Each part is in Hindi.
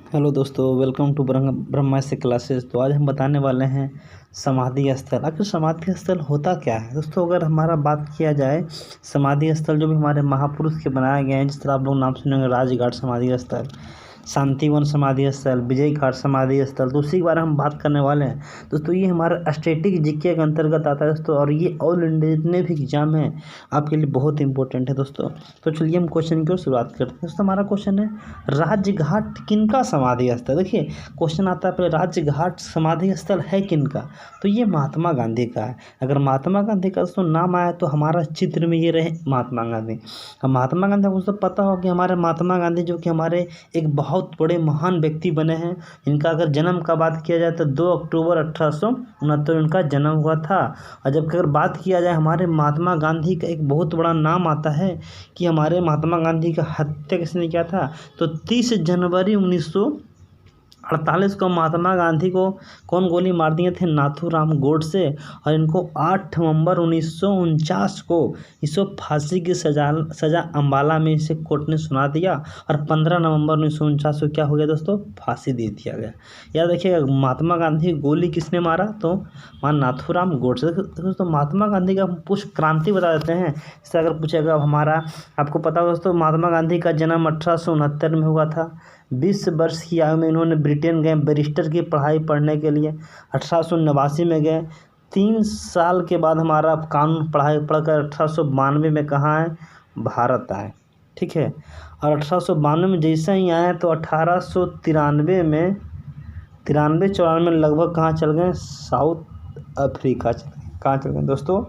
हेलो दोस्तों, वेलकम टू ब्रह्मास्त्र क्लासेस। तो आज हम बताने वाले हैं समाधि स्थल। आखिर समाधि स्थल होता क्या है दोस्तों? अगर हमारा बात किया जाए, समाधि स्थल जो भी हमारे महापुरुष के बनाए गए हैं, जिस तरह आप लोग नाम सुनेंगे, राजघाट समाधि स्थल, शांतिवन समाधि स्थल, विजय घाट समाधि स्थल, तो उसी के बारे में हम बात करने वाले हैं दोस्तों। ये हमारा स्टैटिक जीके के अंतर्गत आता है दोस्तों, और ये ऑल इंडिया जितने भी एग्जाम हैं आपके लिए बहुत इंपॉर्टेंट है दोस्तों। तो चलिए हम क्वेश्चन की ओर शुरुआत करते हैं दोस्तों। हमारा क्वेश्चन है, राजघाट किनका समाधि स्थल? देखिए क्वेश्चन आता है पहले, राजघाट समाधि स्थल है किनका? तो ये महात्मा गांधी का है। अगर महात्मा गांधी का दोस्तों नाम आया तो हमारा चित्र में ये रहे महात्मा गांधी। अब महात्मा गांधी आपको तो पता हो कि हमारे महात्मा गांधी जो कि हमारे एक बहुत बड़े महान व्यक्ति बने हैं। इनका अगर जन्म का बात किया जाए तो 2 अक्टूबर 1869 इनका जन्म हुआ था। और जब अगर बात किया जाए हमारे महात्मा गांधी का, एक बहुत बड़ा नाम आता है कि हमारे महात्मा गांधी का हत्या किसने किया था, तो 30 जनवरी 1948 को महात्मा गांधी को कौन गोली मार दिए थे? नाथूराम गोडसे। और इनको 8 नवंबर 1949 को इसको फांसी की सजा अम्बाला में इसे कोर्ट ने सुना दिया। और 15 नवंबर 1949 को क्या हो गया दोस्तों? फांसी दे दिया गया। याद रखिएगा, महात्मा गांधी गोली किसने मारा? तो नाथूराम गोडसे। दोस्तों महात्मा गांधी का कुछ क्रांति बता देते हैं। इससे अगर पूछेगा हमारा, आपको पता हो दोस्तों, महात्मा गांधी का जन्म 1869 में हुआ था। 20 वर्ष की आयु में इन्होंने ब्रिटेन गए बैरिस्टर की पढ़ाई पढ़ने के लिए। 1889 में गए। 3 साल के बाद हमारा कानून पढ़ाई पढ़कर 1892 में कहाँ है? भारत आए। ठीक है। और 1892 में जैसे ही आए तो 1893 में 93-94 में लगभग कहाँ चल गए? साउथ अफ्रीका चल गए। कहाँ चल गए दोस्तों?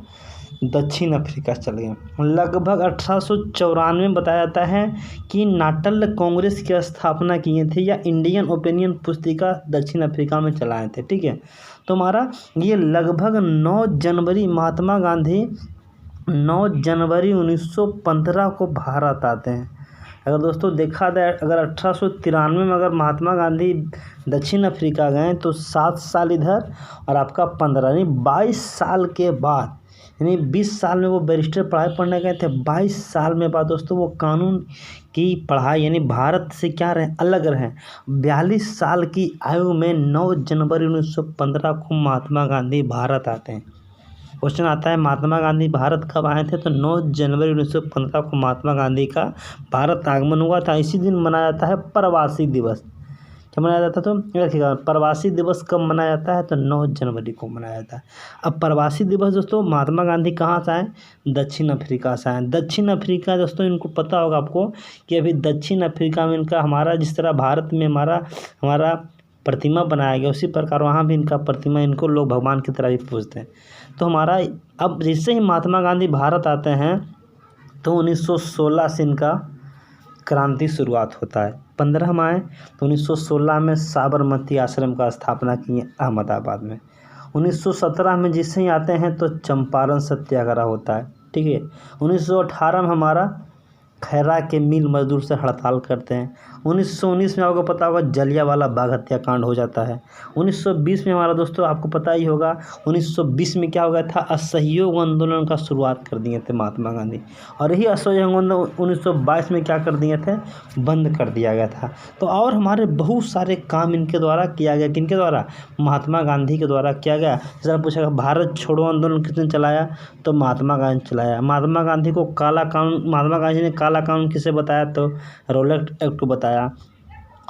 दक्षिण अफ्रीका चल गए। लगभग 1894 में बताया जाता है कि नाटल कांग्रेस की स्थापना किए थे, या इंडियन ओपिनियन पुस्तिका दक्षिण अफ्रीका में चलाए थे। ठीक है। तो हमारा ये लगभग 9 जनवरी महात्मा गांधी 9 जनवरी 1915 को भारत आते हैं। अगर दोस्तों देखा जाए, अगर 1893 में अगर महात्मा गांधी दक्षिण अफ्रीका गए तो 7 साल इधर और आपका 15, यानी 22 साल के बाद, यानी 20 साल में वो बैरिस्टर पढ़ाई पढ़ने गए थे। 22 साल में बाद दोस्तों वो कानून की पढ़ाई, यानी भारत से क्या रहे? अलग रहे। 42 साल की आयु में 9 जनवरी 1915 को महात्मा गांधी भारत आते हैं। क्वेश्चन आता है, महात्मा गांधी भारत कब आए थे? तो 9 जनवरी 1915 को महात्मा गांधी का भारत आगमन हुआ था। इसी दिन मनाया जाता है प्रवासी दिवस। क्या मनाया जाता? तो देखिएगा, प्रवासी दिवस कब मनाया जाता है? तो 9 जनवरी को मनाया जाता है। अब प्रवासी दिवस दोस्तों, महात्मा गांधी कहाँ से आए? दक्षिण अफ्रीका से आए। दक्षिण अफ्रीका दोस्तों, इनको पता होगा आपको कि अभी दक्षिण अफ्रीका में इनका, हमारा जिस तरह भारत में हमारा प्रतिमा बनाया गया, उसी प्रकार वहाँ भी इनका प्रतिमा, इनको लोग भगवान की तरह भी पूजते हैं। तो हमारा अब जैसे ही महात्मा गांधी भारत आते हैं तो 1916 से इनका क्रांति शुरुआत होता है। 15 में आए तो 1916 में साबरमती आश्रम का स्थापना किए अहमदाबाद में। 1917 में जैसे ही आते हैं तो चंपारण सत्याग्रह होता है। ठीक है। 1918 में हमारा खैरा के मिल मजदूर से हड़ताल करते हैं। 1919 में आपको पता होगा जलियांवाला बाग हत्याकांड हो जाता है। 1920 में हमारा दोस्तों आपको पता ही होगा, 1920 में क्या हो गया था? असहयोग आंदोलन का शुरुआत कर दिए थे महात्मा गांधी। और यही असहयोग आंदोलन 1922 में क्या कर दिए थे? बंद कर दिया गया था। तो और हमारे बहुत सारे काम इनके द्वारा किया गया। किनके द्वारा? महात्मा गांधी के द्वारा किया गया। जरा पूछेगा भारत छोड़ो आंदोलन किसने चलाया? तो महात्मा गांधी चलाया। महात्मा गांधी को काला कानून, महात्मा गांधी ने काला कानून किसे बताया? तो रॉलेट एक्ट बताया।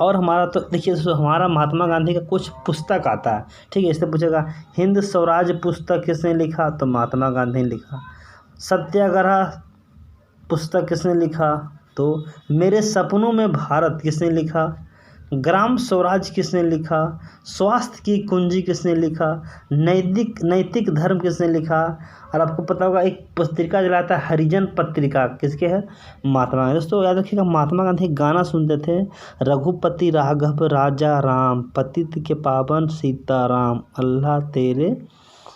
और हमारा तो देखिए, हमारा महात्मा गांधी का कुछ पुस्तक आता है। ठीक है। इससे पूछेगा हिंद स्वराज पुस्तक किसने लिखा? तो महात्मा गांधी ने लिखा। सत्याग्रह पुस्तक किसने लिखा? तो मेरे सपनों में भारत किसने लिखा? ग्राम स्वराज किसने लिखा? स्वास्थ्य की कुंजी किसने लिखा? नैतिक धर्म किसने लिखा? और आपको पता होगा एक पत्रिका चलाता है हरिजन पत्रिका, किसके है? महात्मा गांधी। दोस्तों याद रखिएगा, महात्मा गांधी गाना सुनते थे, रघुपति राघव राजा राम, पतित के पावन सीताराम, अल्लाह तेरे।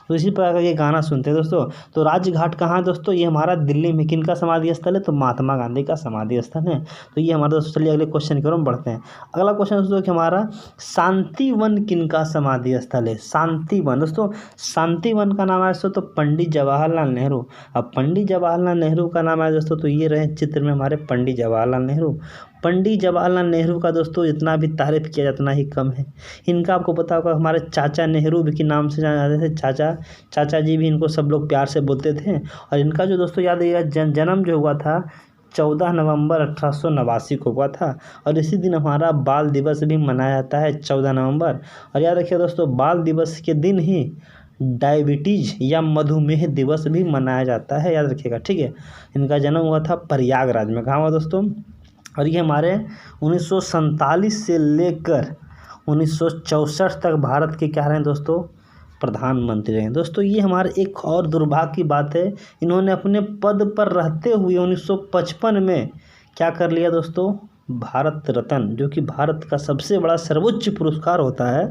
तो इसी प्रकार का ये गाना सुनते हैं दोस्तों। तो राजघाट कहाँ है दोस्तों? ये हमारा दिल्ली में। किनका समाधि स्थल है? तो महात्मा गांधी का समाधि स्थल है। तो ये हमारा दोस्तों, चलिए अगले क्वेश्चन की ओर हम बढ़ते हैं। अगला क्वेश्चन दोस्तों कि हमारा शांतिवन किनका समाधि स्थल है? शांतिवन दोस्तों, शांतिवन का नाम है दोस्तों तो पंडित जवाहरलाल नेहरू। अब पंडित जवाहरलाल नेहरू का नाम है दोस्तों, तो ये रहे चित्र में हमारे पंडित जवाहरलाल नेहरू। पंडित जवाहरलाल नेहरू का दोस्तों जितना भी तारीफ किया जाए उतना ही कम है। इनका आपको पता होगा हमारे चाचा नेहरू भी के नाम से जाने जाते थे, चाचा जी भी इनको सब लोग प्यार से बोलते थे। और इनका जो दोस्तों याद रखिएगा जन्म जो हुआ था 14 नवंबर 1889 को हुआ था। और इसी दिन हमारा बाल दिवस भी मनाया जाता है 14 नवंबर। और याद रखिए दोस्तों बाल दिवस के दिन ही डायबिटीज या मधुमेह दिवस भी मनाया जाता है, याद रखिएगा, ठीक है। इनका जन्म हुआ था प्रयागराज में, कहाँ हुआ दोस्तों। और ये हमारे 1947 से लेकर 1964 तक भारत के क्या रहे दोस्तों, प्रधानमंत्री रहे दोस्तों। ये हमारे एक और दुर्भाग्य की बात है, इन्होंने अपने पद पर रहते हुए 1955 में क्या कर लिया दोस्तों, भारत रत्न, जो कि भारत का सबसे बड़ा सर्वोच्च पुरस्कार होता है,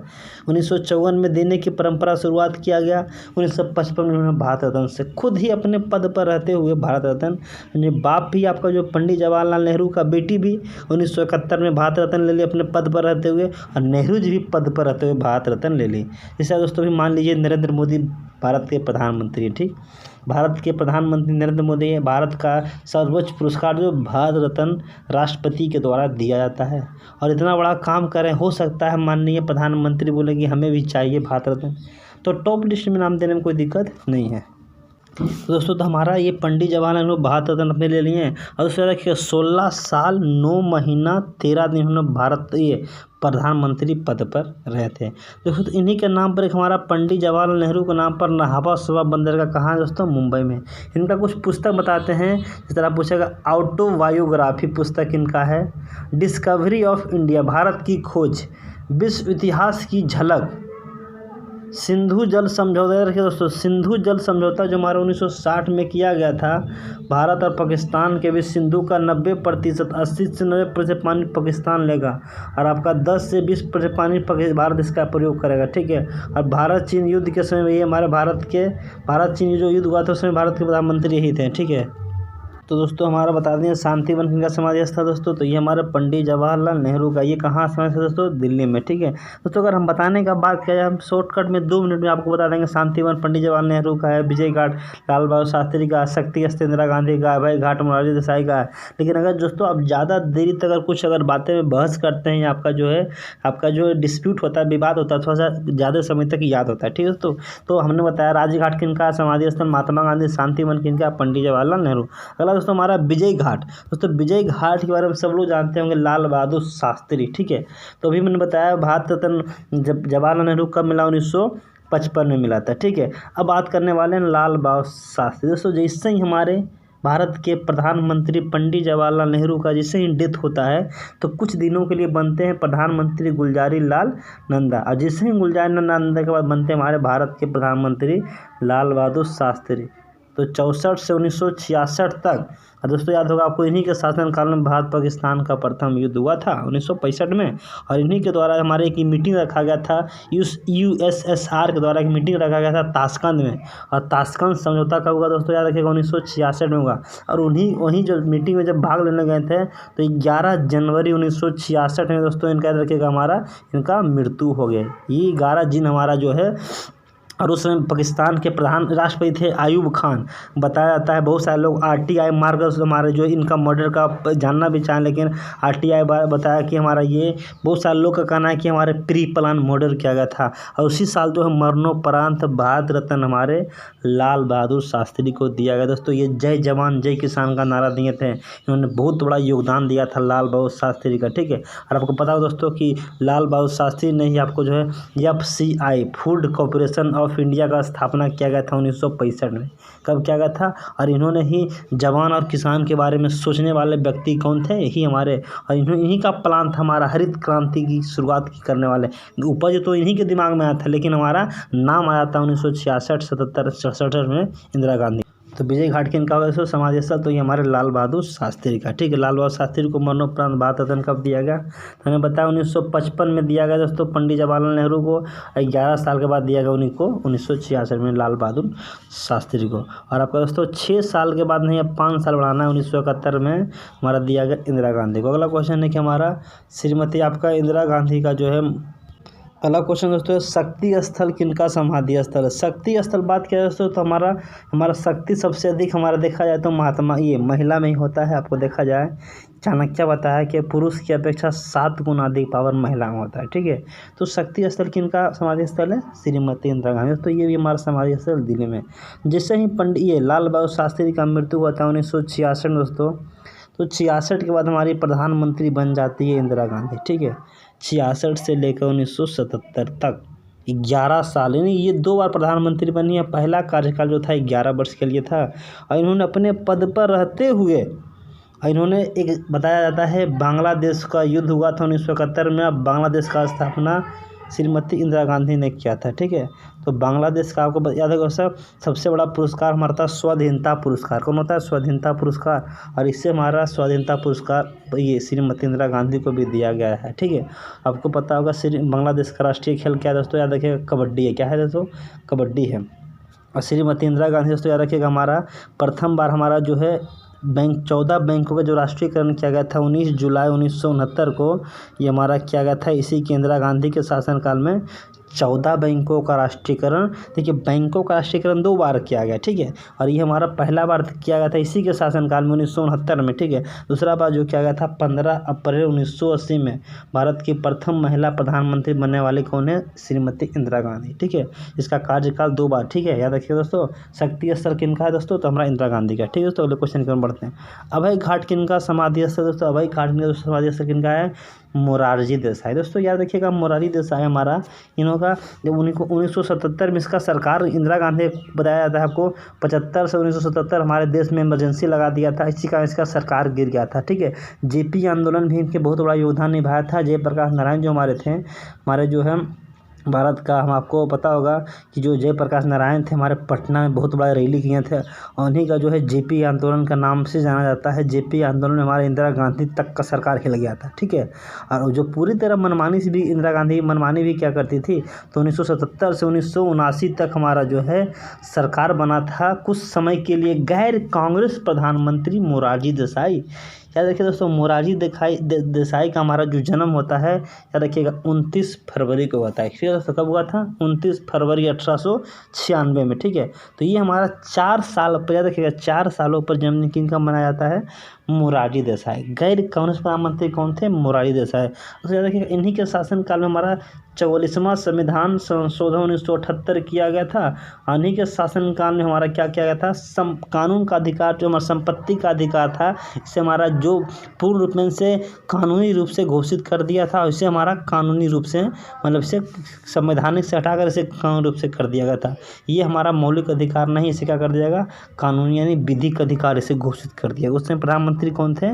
1954 में देने की परंपरा शुरुआत किया गया। 1955 में उन्होंने भारत रत्न से खुद ही अपने पद पर रहते हुए भारत रत्न, बाप भी आपका जो पंडित जवाहरलाल नेहरू का बेटी भी 1971 में भारत रत्न ले ली अपने पद पर रहते हुए, और नेहरू जी भी पद पर रहते हुए भारत रत्न ले ली। जैसे दोस्तों भी मान लीजिए नरेंद्र मोदी भारत के प्रधानमंत्री, ठीक, भारत के प्रधानमंत्री नरेंद्र मोदी है। भारत का सर्वोच्च पुरस्कार जो भारत रत्न राष्ट्रपति के द्वारा दिया जाता है। और इतना बड़ा काम करें, हो सकता है माननीय प्रधानमंत्री बोले कि हमें भी चाहिए भारत रत्न, तो टॉप लिस्ट में नाम देने में कोई दिक्कत नहीं है। तो दोस्तों तो हमारा ये पंडित जवाहरलाल नेहरू भारत रत्न अपने ले लिए हैं। और दूसरा देखिए 16 साल 9 महीना 13 दिन उन्होंने भारत ये प्रधानमंत्री पद पर रहे थे। दोस्तों तो इन्हीं के नाम पर एक हमारा पंडित जवाहरलाल नेहरू के नाम पर नहावा शोभा बंदरगाह कहाँ है दोस्तों, मुंबई में। इनका कुछ पुस्तक बताते हैं, जिस तरह पूछेगा ऑटोबायोग्राफी पुस्तक इनका है, डिस्कवरी ऑफ इंडिया भारत की खोज, विश्व इतिहास की झलक, सिंधु जल समझौता। रखिए दोस्तों सिंधु जल समझौता जो हमारा 1960 में किया गया था, भारत और पाकिस्तान के बीच सिंधु का 90%, 80 से 90% पानी पाकिस्तान लेगा और आपका 10 से 20% पानी भारत इसका प्रयोग करेगा, ठीक है। और भारत चीन युद्ध के समय में ये हमारे भारत चीन जो युद्ध हुआ था उसमें भारत के प्रधानमंत्री यही थे, ठीक है। तो दोस्तों हमारा बता दें शांतिवन किनका समाधि स्थल दोस्तों, तो ये हमारे पंडित जवाहरलाल नेहरू का, ये कहाँ समाधि दोस्तों, दिल्ली में, ठीक है। दोस्तों अगर हम बताने का बात किया जाए, हम शॉर्टकट में 2 मिनट में आपको बता देंगे। शांतिवन पंडित जवाहरलाल नेहरू का है, विजय घाट लाल बहादुर शास्त्री का, शक्ति स्थल इंदिरा गांधी का, भाई घाट मोरारजी देसाई का है। लेकिन अगर दोस्तों आप ज़्यादा देरी तक अगर बातें में बहस करते हैं, आपका जो डिस्प्यूट होता है, विवाद होता है, थोड़ा सा ज़्यादा समय तक याद होता है, ठीक है दोस्तों। तो हमने बताया राजघाट किनका समाधि स्थल, महात्मा गांधी, शांतिवन किनका, पंडित जवाहरलाल नेहरू। अगला दोस्तों हमारा विजय घाट, दोस्तों विजय घाट के बारे में सब लोग जानते होंगे, लाल बहादुर शास्त्री, ठीक है। तो अभी मैंने बताया भारत रत्न जवाहरलाल नेहरू कब मिला, 1955 में मिला था, ठीक है। अब बात करने वाले हैं लाल बहादुर शास्त्री। दोस्तों जैसे ही हमारे भारत के प्रधानमंत्री पंडित जवाहरलाल नेहरू का जैसे ही डेथ होता है तो कुछ दिनों के लिए बनते हैं प्रधानमंत्री गुलजारी लाल नंदा, और जैसे ही गुलजारी लाल नंदा के बाद बनते हैं हमारे भारत के प्रधानमंत्री लाल बहादुर शास्त्री। तो 64 से 1966 तक, और दोस्तों याद होगा आपको, इन्हीं के शासनकाल में भारत पाकिस्तान का प्रथम युद्ध हुआ था 1965 में। और इन्हीं के द्वारा हमारे एक मीटिंग रखा गया था, USSR के द्वारा एक मीटिंग रखा गया था ताशकंद में। और ताशकंद समझौता कब हुआ दोस्तों, याद रखिएगा 1966 में हुआ। और वहीं जो मीटिंग में जब भाग लेने गए थे तो 11 जनवरी 1966 में दोस्तों इनका याद रखिएगा इनका मृत्यु हो गया। ये 11 दिन हमारा जो है, और उस समय पाकिस्तान के प्रधान राष्ट्रपति थे आयूब खान। बताया जाता है बहुत सारे लोग RTI मार्गदर्शन हमारे जो इनका मर्डर का जानना भी चाहें, लेकिन RTI बताया कि हमारा ये बहुत सारे लोग का कहना है कि हमारे प्री प्लान मर्डर किया गया था। और उसी साल जो है मरणोपरांत भारत रत्न हमारे लाल बहादुर शास्त्री को दिया गया। दोस्तों ये जय जवान जय किसान का नारा दिए थे, इन्होंने बहुत बड़ा योगदान दिया था लाल बहादुर शास्त्री का, ठीक है। और आपको पता हो दोस्तों कि लाल बहादुर शास्त्री ने ही आपको जो है FCI food corporation of India का स्थापना किया गया था 1965 में। कब किया गया था, और इन्होंने ही जवान और किसान के बारे में सोचने वाले व्यक्ति कौन थे, यही हमारे, और इन्हीं का प्लान था हमारा हरित क्रांति की शुरुआत करने वाले। उपज तो इन्हीं के दिमाग में आया था, लेकिन हमारा नाम आया था 1966, 77, 67 में इंदिरा गांधी। तो विजय घाट के इनका वैसे समाधि स्थल तो ये हमारे लाल बहादुर शास्त्री का, ठीक है। लाल बहादुर शास्त्री को मरणोपरांत भारत रत्न कब दिया गया, तो हमें बताया 1955 में दिया गया दोस्तों पंडित जवाहरलाल नेहरू को। 11 साल के बाद दिया गया उन्हीं को 1966 में लाल बहादुर शास्त्री को। और आपका दोस्तों 6 साल के बाद नहीं, अब 5 साल बढ़ाना है, 1971 में हमारा दिया गया इंदिरा गांधी को। अगला क्वेश्चन है कि हमारा श्रीमती आपका इंदिरा गांधी का जो है अगला क्वेश्चन दोस्तों, शक्ति स्थल किनका समाधि स्थल है? शक्ति स्थल बात किया दोस्तों तो हमारा शक्ति सबसे अधिक हमारा देखा जाए तो महिला में ही होता है। आपको देखा जाए चाणक्य बताया कि पुरुष की अपेक्षा 7 गुना अधिक पावर महिला में होता है। ठीक है, तो शक्ति स्थल किनका समाधि स्थल है? श्रीमती इंदिरा गांधी। तो ये भी हमारा समाधि स्थल दिल्ली में। जैसे ही पंडित लाल बहादुर शास्त्री का मृत्यु हुआ था 1966 दोस्तों, तो 66 के बाद हमारी प्रधानमंत्री बन जाती है इंदिरा गांधी। ठीक है, 66 से लेकर 1977 तक 11 साल, यानी ये 2 बार प्रधानमंत्री बनी है। पहला कार्यकाल जो था 11 वर्ष के लिए था और इन्होंने अपने पद पर रहते हुए इन्होंने एक बताया जाता है बांग्लादेश का युद्ध हुआ था 1971 में। अब बांग्लादेश का स्थापना श्रीमती इंदिरा गांधी ने किया था। ठीक है, तो बांग्लादेश का आपको याद होगा सबसे बड़ा पुरस्कार हमारा था स्वाधीनता पुरस्कार। कौन होता है? स्वाधीनता पुरस्कार। और इससे हमारा स्वाधीनता पुरस्कार ये श्रीमती इंदिरा गांधी को भी दिया गया है। ठीक है, आपको पता होगा बांग्लादेश का राष्ट्रीय खेल क्या है दोस्तों? याद रखिएगा, कबड्डी है। क्या है दोस्तों? कबड्डी है। और श्रीमती इंदिरा गांधी दोस्तों याद रखिएगा, हमारा प्रथम बार हमारा जो है 14 बैंकों का जो राष्ट्रीयकरण किया गया था 19 जुलाई 1969 को, ये हमारा किया गया था इसी की इंदिरा गांधी के शासनकाल में। 14 बैंकों का राष्ट्रीयकरण, देखिए बैंकों का राष्ट्रीयकरण 2 बार किया गया। ठीक है, और ये हमारा पहला बार किया गया था इसी के शासनकाल में 1969 में। ठीक है, दूसरा बार जो किया गया था 15 अप्रैल 1980 में। भारत की प्रथम महिला प्रधानमंत्री बनने वाली कौन है? श्रीमती इंदिरा गांधी। ठीक है, इसका कार्यकाल 2 बार। ठीक है, याद रखिए दोस्तों। शक्ति स्थल किनका है दोस्तों? तो हमारा इंदिरा गांधी का। ठीक है दोस्तों, अगले क्वेश्चन की ओर बढ़ते हैं। अभय घाट किनका समाधि स्थल दोस्तों? अभय घाट में समाधि स्थल किनका है? मोरारजी देसाई। दोस्तों याद रखिएगा, मोरारजी देसाई हमारा इन्हों का जब 1977 में इसका सरकार इंदिरा गांधी बताया जाता है आपको 75 से 1977 हमारे देश में इमरजेंसी लगा दिया था। इसी कारण इसका सरकार गिर गया था। ठीक है, जेपी आंदोलन भी इनके बहुत बड़ा योगदान निभाया था। जयप्रकाश नारायण जो हमारे थे, हमारे जो है भारत का, हम आपको पता होगा कि जो जयप्रकाश नारायण थे हमारे पटना में बहुत बड़ा रैली किए थे और उन्हीं का जो है जेपी आंदोलन का नाम से जाना जाता है। जेपी आंदोलन में हमारे इंदिरा गांधी तक का सरकार हिल गया था। ठीक है, और जो पूरी तरह मनमानी से भी इंदिरा गांधी मनमानी भी क्या करती थी, तो 1977 से 1979 तक हमारा जो है सरकार बना था कुछ समय के लिए गैर कांग्रेस प्रधानमंत्री मोरारजी देसाई। याद रखिए दोस्तों, मोरारजी देसाई का हमारा जो जन्म होता है याद रखिएगा 29 फरवरी को होता है। ठीक है दोस्तों, कब हुआ था? 29 फरवरी 1896 में। ठीक है, तो ये हमारा 4 साल पर, याद रखिएगा 4 सालों पर जन्म किनका मनाया जाता है? मोरारजी देसाई। गैर कांग्रेस प्रधानमंत्री कौन थे? मोरारजी देसाई। तो याद रखिएगा इन्हीं के शासनकाल में हमारा 44वां संविधान संशोधन 1978 किया गया था। इन्हीं के शासनकाल में हमारा क्या किया गया था? कानून का अधिकार, जो हमारा संपत्ति का अधिकार था, इससे हमारा जो पूर्ण रूप में से कानूनी रूप से घोषित कर दिया था, इसे हमारा कानूनी रूप से मतलब इसे संवैधानिक से हटाकर इसे कानूनी रूप से कर दिया गया था। ये हमारा मौलिक अधिकार नहीं, इसे क्या कर दिया जाएगा? कानूनी यानी विधिक अधिकार इसे घोषित कर दिया। उस समय प्रधानमंत्री कौन थे?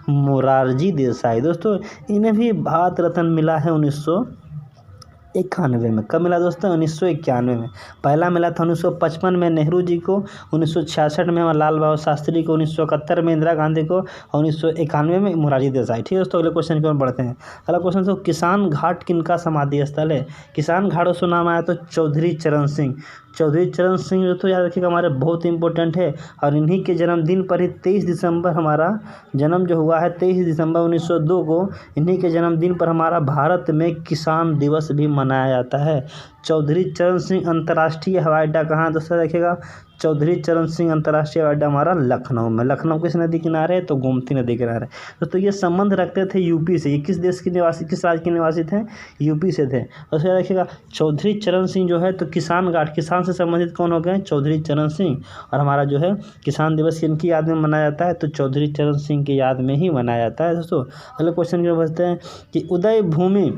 मोरारजी देसाई। दोस्तों इन्हें भी भारत रत्न मिला है 1991 में। कब मिला दोस्तों? 1991 में। पहला मिला था 1955 में नेहरू जी को, 1966 में लाल बहादुर शास्त्री को, 1971 में इंदिरा गांधी को और 1991 में मोरारजी देसाई। ठीक है दोस्तों, अगले क्वेश्चन की ओर बढ़ते हैं। अगला क्वेश्चन तो किसान घाट किनका समाधि स्थल है? किसान घाट दोस्तों नाम आया तो चौधरी चरण सिंह। चौधरी चरण सिंह जो तो याद रखिएगा हमारे बहुत इंपॉर्टेंट है और इन्हीं के जन्मदिन पर ही 23 दिसंबर हमारा जन्म जो हुआ है 23 दिसंबर 1902 को, इन्हीं के जन्मदिन पर हमारा भारत में किसान दिवस भी मनाया जाता है। चौधरी चरण सिंह अंतर्राष्ट्रीय हवाई अड्डा कहाँ है दोस्तों? देखिएगा चौधरी चरण सिंह अंतर्राष्ट्रीय हवाई अड्डा हमारा लखनऊ में। लखनऊ किस नदी किनारे है? तो गोमती नदी किनारे। तो ये संबंध रखते थे यूपी से। ये किस देश के निवासी, किस राज्य के निवासी थे? यूपी से थे। और फिर देखिएगा चौधरी चरण सिंह जो है तो किसान घाट, किसान से संबंधित कौन हो गए? चौधरी चरण सिंह। और हमारा जो है किसान दिवस किनकी याद में मनाया जाता है? तो चौधरी चरण सिंह की याद में ही मनाया जाता है। दोस्तों अगले क्वेश्चन की बढ़ते हैं कि उदय भूमि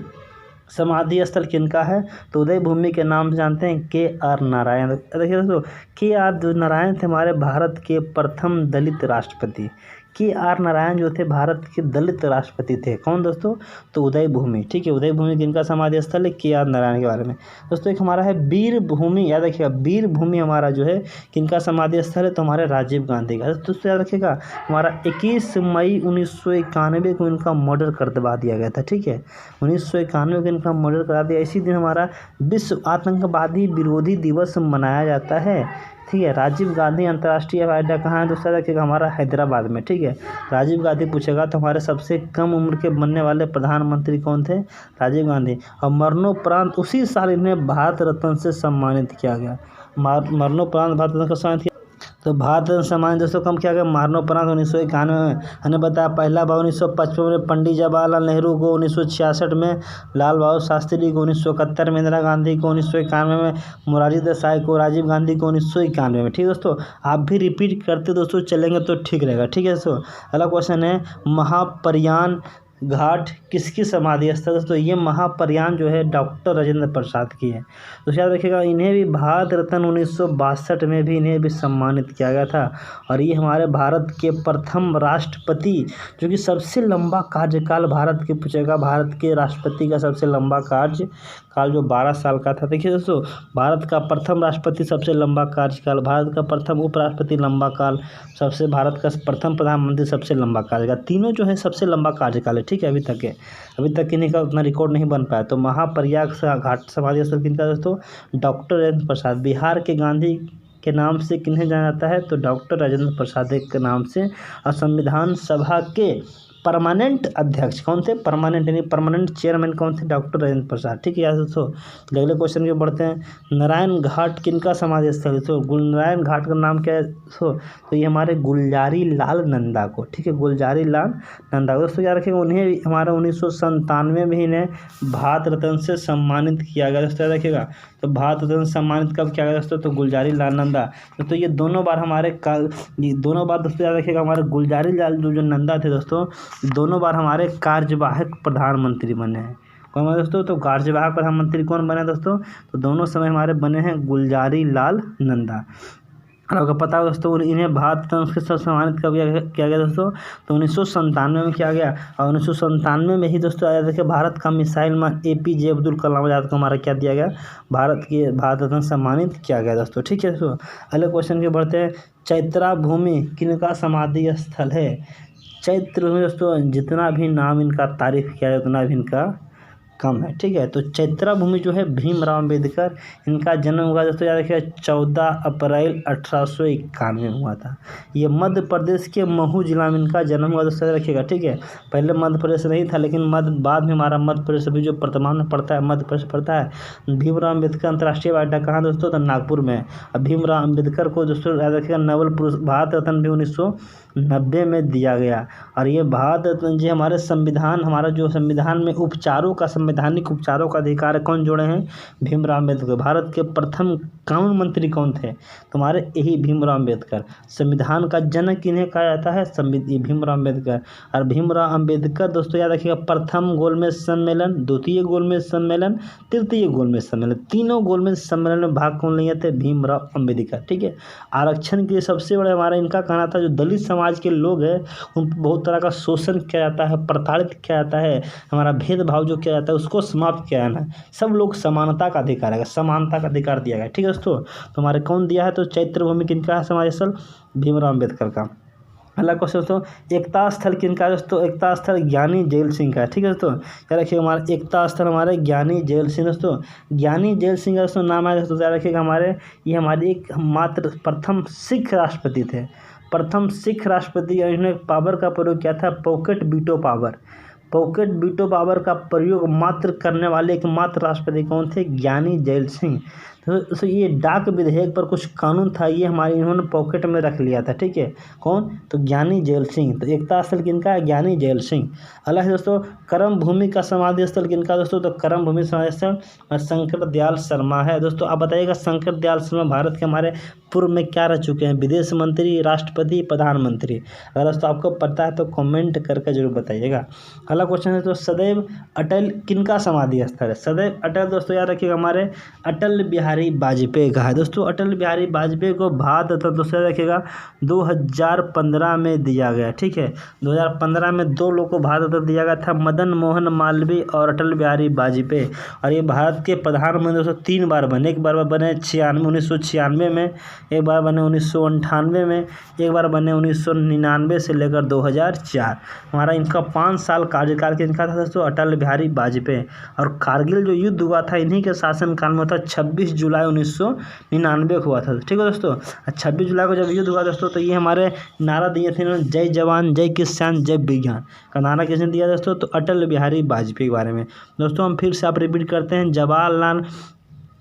समाधि स्थल किनका है? तो उदय भूमि के नाम से जानते हैं KR नारायण। देखिए दोस्तों KR नारायण थे हमारे भारत के प्रथम दलित राष्ट्रपति। KR नारायण जो थे भारत के दलित राष्ट्रपति थे। कौन दोस्तों? तो उदय भूमि। ठीक है, उदय भूमि किनका समाधि स्थल है? KR नारायण के बारे में। दोस्तों एक हमारा है वीर भूमि। याद रखिएगा वीर भूमि हमारा जो है किनका समाधि स्थल है? तो हमारे राजीव गांधी का। दोस्तों याद रखिएगा हमारा 21 मई 1991 को इनका मर्डर कर दबा दिया गया था। ठीक है, 1991 को इनका मर्डर करा दिया। इसी दिन हमारा विश्व आतंकवादी विरोधी दिवस मनाया जाता है। ठीक है। राजीव गांधी अंतर्राष्ट्रीय हवाई अड्डा कहाँ है दोस्तों, देखिएगा हमारा हैदराबाद में, ठीक है। राजीव गांधी पूछेगा तो हमारे सबसे कम उम्र के बनने वाले प्रधानमंत्री कौन थे, राजीव गांधी। और मरणोपरांत उसी साल इन्हें भारत रत्न से सम्मानित किया गया। मरणोपरांत भारत रत्न का सम्मानित किया, तो भारत रत्न सम्मान दोस्तों कम किया गया मरणोपरांत 1991 में। हमने बताया पहला बार 1955 में पंडित जवाहरलाल नेहरू को, 1966 में लाल बहादुर शास्त्री को, 1971 में इंदिरा गांधी को, 1991 में मोरारजी देसाई को, राजीव गांधी को 1991 में। ठीक है दोस्तों, आप भी रिपीट करते दोस्तों चलेंगे तो ठीक रहेगा। ठीक है दोस्तों, अगला क्वेश्चन है महाप्रयाण घाट किसकी समाधि स्थल, तो ये महाप्रयाण जो है डॉक्टर राजेंद्र प्रसाद की है। तो याद रखिएगा इन्हें भी भारत रत्न 1962 में भी इन्हें भी सम्मानित किया गया था। और ये हमारे भारत के प्रथम राष्ट्रपति जो कि सबसे लंबा कार्यकाल भारत के पूछेगा, भारत के राष्ट्रपति का सबसे लंबा कार्यकाल जो 12 साल का था। देखिए दोस्तों, भारत का प्रथम राष्ट्रपति सबसे लंबा कार्यकाल, भारत का प्रथम उपराष्ट्रपति लंबा काल, सबसे भारत का प्रथम प्रधानमंत्री सबसे लंबा कार्यकाल, तीनों जो है सबसे लंबा कार्यकाल है। ठीक है, अभी तक किन्हीं का उतना रिकॉर्ड नहीं बन पाया। तो महाप्रयाग घाट समाधि स्थल किनका दोस्तों, डॉक्टर राजेंद्र प्रसाद। बिहार के गांधी के नाम से किन्हें जाना जाता है, तो डॉक्टर राजेंद्र प्रसाद के नाम से। और संविधान सभा के परमानेंट अध्यक्ष कौन थे, परमानेंट यानी परमानेंट चेयरमैन कौन थे, डॉक्टर राजेंद्र प्रसाद। ठीक है यार दोस्तों, अगले क्वेश्चन के बढ़ते हैं। नारायण घाट किनका समाधि स्थल है, तो नारायण घाट का नाम क्या है तो ये हमारे गुलजारी लाल नंदा को। ठीक है, गुलजारी लाल नंदा दोस्तों याद रखिएगा, उन्हें हमारा 1997 में इन्हें भारत रत्न से सम्मानित किया गया दोस्तों, याद रखिएगा। तो भारत रत्न सम्मानित कब किया गया दोस्तों, तो गुलजारी लाल नंदा। तो ये दोनों बार दोस्तों याद रखिएगा हमारे गुलजारी लाल जो नंदा थे दोस्तों, दोनों बार हमारे कार्यवाहक प्रधानमंत्री बने हैं। कौन बने दोस्तों, तो कार्यवाहक प्रधानमंत्री कौन बने दोस्तों, तो दोनों समय हमारे बने हैं गुलजारी लाल नंदा। और आपको पता है दोस्तों इन्हें भारत रत्न से सम्मानित कब किया गया दोस्तों, तो 1997 में किया गया। और 1997 में ही दोस्तों याद रखिए भारत का missile man APJ Abdul Kalam Azad को हमारा क्या दिया गया, भारत रत्न सम्मानित किया गया दोस्तों। ठीक है दोस्तों, अगले क्वेश्चन के बढ़ते हैं। चैत्रा भूमि किनका समाधि स्थल है, चैत्र भूमि दोस्तों जितना भी नाम इनका तारीफ किया है उतना भी इनका कम है। ठीक है, तो चैत्रा भूमि जो है भीमराव अम्बेडकर, इनका जन्म हुआ दोस्तों याद रखिएगा 14 अप्रैल 1891 में हुआ था। ये मध्य प्रदेश के महू जिला में इनका जन्म हुआ दोस्तों याद रखिएगा। ठीक है, पहले मध्य प्रदेश नहीं था, लेकिन बाद में हमारा मध्य प्रदेश अभी जो वर्तमान में पड़ता है मध्य प्रदेश पड़ता है। भीमराव अम्बेडकर अंतर्राष्ट्रीय हवाई अड्डा कहाँ दोस्तों, तो नागपुर में। अब भीमराव अम्बेडकर को दोस्तों याद रखिएगा नोबेल पुरस्कार भारत रत्न भी 1990 में दिया गया। और ये भारत रत्न जी हमारे संविधान, हमारा जो संविधान में संवैधानिक उपचारों का अधिकार कौन जोड़े हैं, भीमराव अम्बेडकर। भारत के प्रथम कानून मंत्री कौन थे, तुम्हारे यही भीमराव अम्बेडकर। संविधान का जनक इन्हें कहा जाता है भीमराव अम्बेडकर। और भीमराव अम्बेडकर दोस्तों याद रखिएगा प्रथम गोलमेज सम्मेलन, द्वितीय गोलमेज सम्मेलन, तृतीय गोलमेज सम्मेलन, तीनों गोलमेज सम्मेलन में भाग कौन लिए थे, भीमराव अम्बेडकर। ठीक है, आरक्षण के सबसे बड़े हमारा इनका कहना था जो दलित समाज के लोग हैं उन पर बहुत तरह का शोषण किया जाता है, प्रताड़ित किया जाता है, हमारा भेदभाव जो किया जाता है उसको समाप्त किया जाना है, सब लोग समानता का अधिकार है, समानता का अधिकार दिया गया। ठीक है दोस्तों, तो हमारे कौन दिया है, तो चैत्र भूमि किनका है समाधि स्थल, भीमराव अम्बेडकर का। अगला क्वेश्चन दोस्तों, एकता स्थल किनका है दोस्तों, एकता स्थल ज्ञानी जैल सिंह का है। ठीक है दोस्तों, याद रखिए हमारा एकता स्थल हमारे ज्ञानी जैल सिंह दोस्तों, ज्ञानी जैल सिंह का दोस्तों नाम है दोस्तों, याद रखिएगा ये हमारे एक मात्र प्रथम सिख राष्ट्रपति थे, प्रथम सिख राष्ट्रपति। और इन्होंने पावर का प्रयोग किया था पॉकेट वीटो पावर का प्रयोग मात्र करने वाले एकमात्र राष्ट्रपति कौन थे, ज्ञानी जैल सिंह। तो ये डाक विधेयक पर कुछ कानून था, ये इन्होंने पॉकेट में रख लिया था। ठीक है, कौन, तो ज्ञानी जैल सिंह। तो एकता स्थल किनका है, ज्ञानी जैल सिंह। अगला है दोस्तों करम भूमि का समाधि स्थल किनका दोस्तों, तो करम भूमि समाधि स्थल शंकर दयाल शर्मा है। दोस्तों आप बताइएगा शंकर दयाल शर्मा भारत के हमारे पूर्व में क्या रह चुके हैं, विदेश मंत्री, राष्ट्रपति, प्रधानमंत्री। अगर दोस्तों आपको पता है तो कमेंट करके जरूर बताइएगा। अगला क्वेश्चन है तो सदैव अटल किनका समाधि स्थल है, सदैव अटल दोस्तों याद रखिएगा हमारे अटल बिहारी वाजपेयी का है। दोस्तों अटल बिहारी वाजपेयी को भारत रत्न दोस्तों याद रखिएगा 2015 में दिया गया। ठीक है, 2015 में 2 लोगों को भारत रत्न दिया गया था, मदन मोहन मालवीय और अटल बिहारी वाजपेयी। और ये भारत के प्रधानमंत्री दोस्तों 3 बार बने, एक बार बने 1996 में, एक बार बने 1998 में, एक बार बने 1999 से लेकर 2004। हमारा इनका 5 साल कार्य कार्यकाल किनका था दोस्तों? अटल बिहारी वाजपेयी। और कारगिल जो युद्ध हुआ था इन्हीं के शासनकाल में था, 26 जुलाई 1999 को हुआ था। ठीक है दोस्तों, 26 जुलाई को जब युद्ध हुआ दोस्तों तो ये हमारे नारा दिए थे इन्होंने, जय जवान जय किसान जय विज्ञान का नारा किसने दिया दोस्तों? तो अटल बिहारी वाजपेयी के बारे में। दोस्तों हम फिर से आप रिपीट करते हैं, जवाहरलाल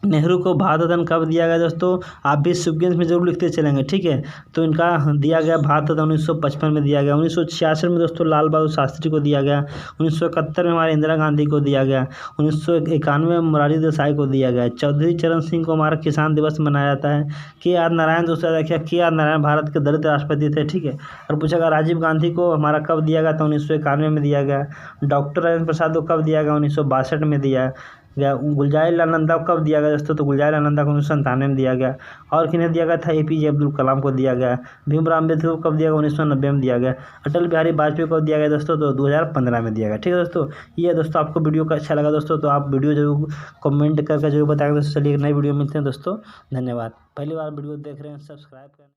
नेहरू को भारत रत्न कब दिया गया दोस्तों? आप भी सीक्वेंस में जरूर लिखते चलेंगे, ठीक है। तो इनका दिया गया भारत रत्न 1955 में दिया गया। 1966 में दोस्तों लाल बहादुर शास्त्री को दिया गया। 1971 में हमारे इंदिरा गांधी को दिया गया। 1991 में मोरारजी देसाई को दिया गया। चौधरी चरण सिंह को हमारा किसान दिवस मनाया जाता है। के आर नारायण दोस्तों देखिए, के आर नारायण भारत के दलित राष्ट्रपति थे, ठीक है। और पूछा गया राजीव गांधी को हमारा कब दिया गया? तो 1991 में दिया गया। डॉक्टर राजेंद्र प्रसाद को कब दिया गया? 1962 में दिया गया। गुलजारीलाल नंदा को कब दिया गया दोस्तों? तो गुलजारीलाल नंदा को 1997 में दिया गया। और किन्हें दिया गया था? APJ अब्दुल कलाम को दिया गया। भीमराव अम्बेडकर को कब दिया गया? 1990 में दिया गया। अटल बिहारी वाजपेयी को दिया गया दोस्तों? तो 2015 में दिया गया। ठीक है दोस्तों, ये है दोस्तों, आपको वीडियो का अच्छा लगा दोस्तों तो आप वीडियो जरूर कमेंट करके जरूर बताएंगे दोस्तों। चलिए एक नई वीडियो मिलते हैं दोस्तों, धन्यवाद। पहली बार वीडियो देख रहे हैं, सब्सक्राइब करें।